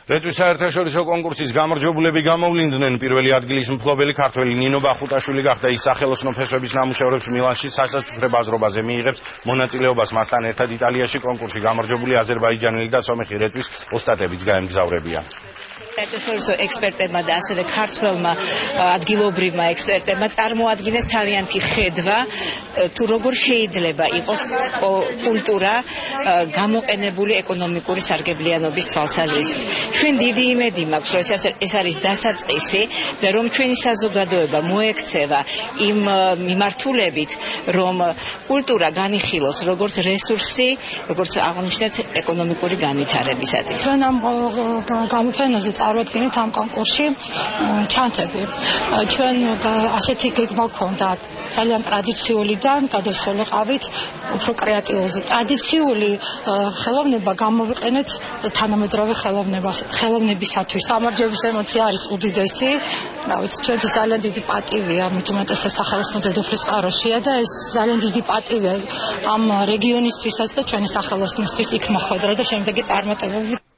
რეწვის საერთაშორისო კონკურსის გამარჯვებულები გამოვლინდნენ. პირველი ადგილის მფლობელი ქართველი ნინო ბახუტაშვილი გახდა. ის სახელოსნო ფესვების ნამუშევრებს მილანში სასაცილო ბაზრობაზე მიიღებს. მონაწილეობას მასთან ერთად იტალიაში კონკურსში გამარჯვებული აზერბაიჯანელი და სომეხი რეწვის ოსტატებიც გაემგზავრებიან. საერთაშორისო ექსპერტებმა და ასევე ქართველმა ადგილობრივმა ექსპერტებმა წარმოადგინეს თავიანთი ხედვა თუ როგორ შეიძლება იყოს კულტურა გამოყენებული ეკონომიკური სარგებლიანობის თვალსაზრისით. ჩვენ დიდი იმედი მაქვს, რომ ეს არის დასაწყისი და რომ ჩვენი საზოგადოება მოექცევა იმ მიმართულებით, რომ კულტურა განიხილოს როგორც რესურსი, როგორც აღნიშნეთ ეკონომიკური განვითარებისათვის. ჩვენ ამ გამოფენაზე წარვადგინეთ ამ კონკურსში ჩანთები. ჩვენ ასეთი გეგმა გქონდა ძალიან ტრადიციულიდან გადავსულიყავით უფრო კრეატიულზე. ტრადიციული ხელოვნება გამოვიყენეთ თანამედროვე ხელოვნებისათვის. გამარჯვების ემოცია არის უდიდესი. რა ვიცი, ჩვენთვის ძალიან დიდი პატივია, მით უმეტესად სახელოსნო დედოფლის წყაროშია და ეს ძალიან დიდი პატივია ამ რეგიონისთვისაც და ჩვენი სახელოსნისთვის იქ მოხვედრა და შემდეგი წარმატებები.